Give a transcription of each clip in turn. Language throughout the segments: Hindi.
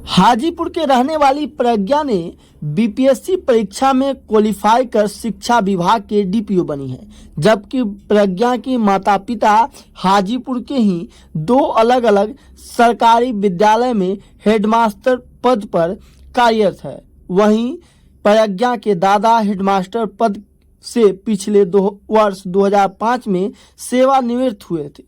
हाजीपुर के रहने वाली प्रज्ञा ने बीपीएससी परीक्षा में क्वालिफाई कर शिक्षा विभाग के डीपीओ बनी है, जबकि प्रज्ञा के माता पिता हाजीपुर के ही दो अलग अलग सरकारी विद्यालय में हेडमास्टर पद पर कार्यरत है। वहीं प्रज्ञा के दादा हेडमास्टर पद से पिछले वर्ष 2005 में सेवानिवृत्त हुए थे।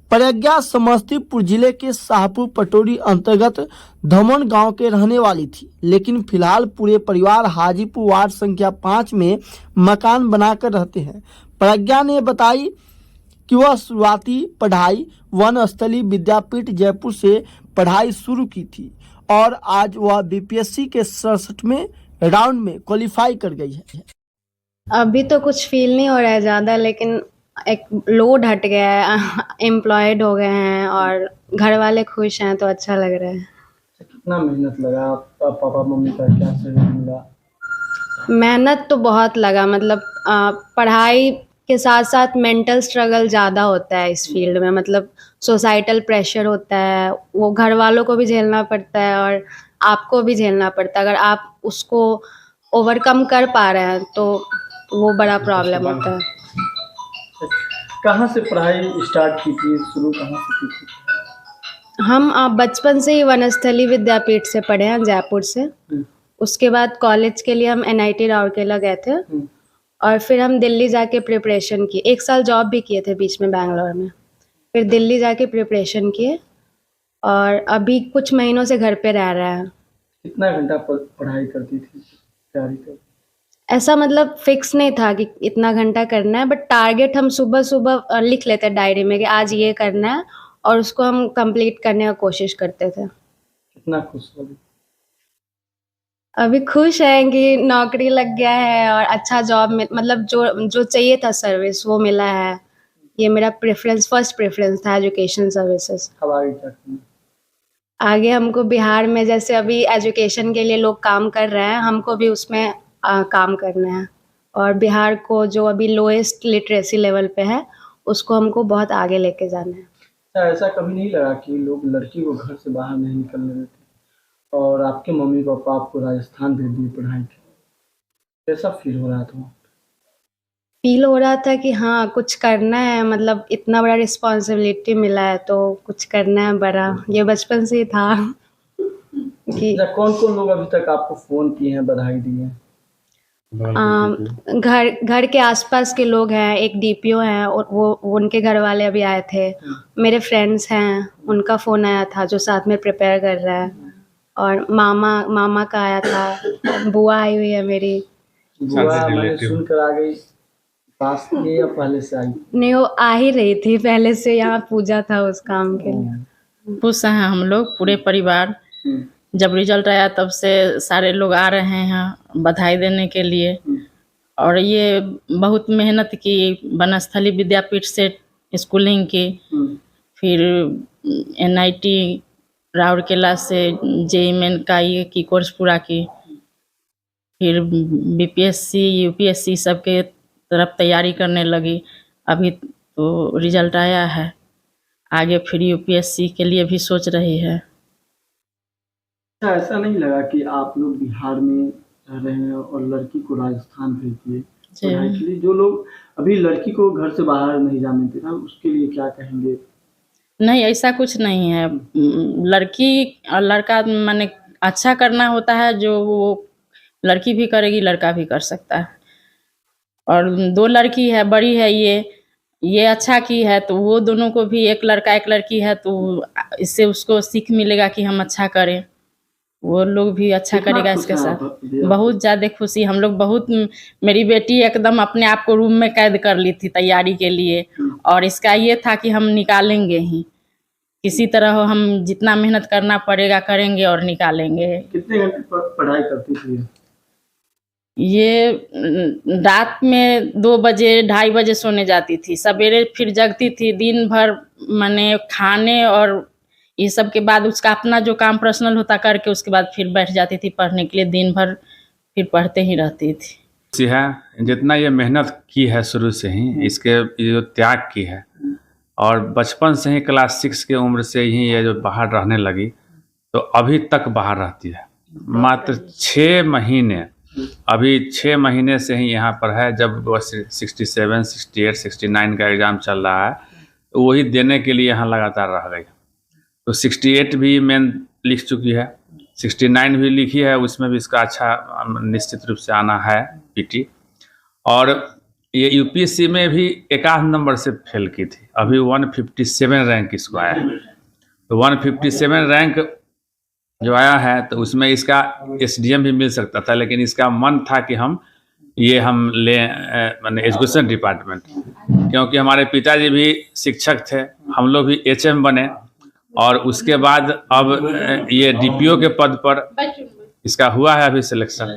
प्रज्ञा समस्तीपुर जिले के शाहपुर पटोरी अंतर्गत धमन गांव के रहने वाली थी, लेकिन फिलहाल पूरे परिवार हाजीपुर वार्ड संख्या 5 में मकान बनाकर रहते हैं। प्रज्ञा ने बताई कि वह शुरुआती पढ़ाई वनस्थली विद्यापीठ जयपुर से पढ़ाई शुरू की थी और आज वह बीपीएससी के 67वें राउंड में क्वालिफाई कर गई है। अभी तो कुछ फील नहीं हो रहा है ज़्यादा, लेकिन एक लोड हट गया है, एम्प्लॉयड हो गए हैं और घर वाले खुश हैं तो अच्छा लग रहा है। कितना मेहनत लगा, पापा मम्मी का क्या सहयोग मिला? मेहनत तो बहुत लगा, मतलब पढ़ाई के साथ साथ मेंटल स्ट्रगल ज़्यादा होता है इस फील्ड में। मतलब सोसाइटल प्रेशर होता है, वो घर वालों को भी झेलना पड़ता है और आपको भी झेलना पड़ता है। अगर आप उसको ओवरकम कर पा रहे हैं तो वो बड़ा प्रॉब्लम होता है। कहाँ से पढ़ाई स्टार्ट की थी, शुरू कहाँ से की थी? हम बचपन से ही वनस्थली विद्यापीठ से पढ़े हैं, जयपुर से। उसके बाद कॉलेज के लिए हम NIT राउरकेला गए थे और फिर हम दिल्ली जाके प्रिपरेशन की। 1 साल जॉब भी किए थे बीच में बैंगलोर में, फिर दिल्ली जाके प्रिपरेशन किए और अभी कुछ महीनों से घर पे रह रहे हैं। कितना घंटा पढ़ाई करती थी, तैयारी कर? ऐसा मतलब फिक्स नहीं था कि इतना घंटा करना है, बट टारगेट हम सुबह सुबह लिख लेते डायरी में कि आज ये करना है और उसको हम कंप्लीट करने की कोशिश करते थे। कितना खुश हो? अभी खुश हैं कि नौकरी लग गया है और अच्छा जॉब में, मतलब जो चाहिए था सर्विस वो मिला है। ये मेरा फर्स्ट प्रेफरेंस था, एजुकेशन सर्विसेज। अब आगे क्या करना? आगे हमको बिहार में जैसे अभी एजुकेशन के लिए लोग काम कर रहे हैं, हमको भी उसमें काम करना है और बिहार को जो अभी लोएस्ट लिटरेसी लेवल पे है उसको हमको बहुत आगे लेके जाना है। ऐसा कभी नहीं लगा कि लोग लड़की को घर से बाहर नहीं निकलने देते और आपके मम्मी पापा आपको राजस्थान भेज दिए पढ़ाई के, कैसा फील हो रहा था? फील हो रहा था कि हाँ कुछ करना है, मतलब इतना बड़ा रिस्पॉन्सिबिलिटी मिला है तो कुछ करना है बड़ा। ये बचपन से ही था कि कौन कौन लोग अभी तक आपको फोन किए हैं, बधाई दी है? घर के आसपास के लोग हैं, एक डीपीओ हैं और वो उनके घर वाले अभी आए थे। मेरे फ्रेंड्स हैं, उनका फ़ोन आया था जो साथ में प्रिपेयर कर रहा है, और मामा का आया था, बुआ आई हुई है मेरी। बुआ मैंने सुनकर आ गई, पास की या पहले से आई? नहीं, वो आ ही रही थी पहले से, यहाँ पूजा था उस काम के लिए। खुश हैं हम लोग पूरे परिवार। जब रिजल्ट आया तब से सारे लोग आ रहे हैं बधाई देने के लिए। और ये बहुत मेहनत की, वनस्थली विद्यापीठ से स्कूलिंग की, फिर NIT राउरकेला से JEE मेन का ये की कोर्स पूरा की, फिर BPSC UPSC सबके तरफ तैयारी करने लगी। अभी तो रिजल्ट आया है, आगे फिर UPSC के लिए भी सोच रही है। ऐसा नहीं लगा कि आप लोग बिहार में रह रहे हैं और लड़की को राजस्थान भेज दिए पढ़ाई के लिए? जो लोग अभी लड़की को घर से बाहर नहीं जाने देते ना, उसके लिए क्या कहेंगे? नहीं, ऐसा कुछ नहीं है। लड़की और लड़का माने अच्छा करना होता है, जो वो लड़की भी करेगी लड़का भी कर सकता है। और 2 लड़की है, बड़ी है ये अच्छा की है तो वो दोनों को भी, एक लड़का एक लड़की है तो इससे उसको सीख मिलेगा कि हम अच्छा करें, वो लोग भी अच्छा करेगा इसके साथ। बहुत ज़्यादा खुशी हम लोग, बहुत। मेरी बेटी एकदम अपने आप को रूम में कैद कर ली थी तैयारी के लिए, और इसका ये था कि हम निकालेंगे ही, किसी तरह हम जितना मेहनत करना पड़ेगा करेंगे और निकालेंगे। कितने घंटे पढ़ाई करती थी ये? रात में 2 बजे 2:30 बजे सोने जाती थी, सवेरे फिर जगती थी, दिन भर माने खाने और ये सब के बाद उसका अपना जो काम पर्सनल होता करके उसके बाद फिर बैठ जाती थी पढ़ने के लिए। दिन भर फिर पढ़ते ही रहती थी। है जितना ये मेहनत की है शुरू से ही, इसके जो त्याग की है, और बचपन से ही क्लास 6 की उम्र से ही ये जो बाहर रहने लगी, तो अभी तक बाहर रहती है। मात्र 6 महीने, अभी 6 महीने से ही यहाँ पर है। जब वो 67, 68, 69 का एग्ज़ाम चल रहा है तो वही देने के लिए यहाँ लगातार रह गई। तो 68 भी मेन लिख चुकी है, 69 भी लिखी है, उसमें भी इसका अच्छा निश्चित रूप से आना है पीटी। और ये यूपीएससी में भी एक आध नंबर से फेल की थी, अभी 157 रैंक इसको आया है। तो 157 रैंक जो आया है तो उसमें इसका एसडीएम भी मिल सकता था, लेकिन इसका मन था कि हम लें माने एजुकेशन डिपार्टमेंट, क्योंकि हमारे पिताजी भी शिक्षक थे, हम लोग भी एचएम बने और उसके बाद अब ये डीपीओ के पद पर इसका हुआ है अभी सिलेक्शन।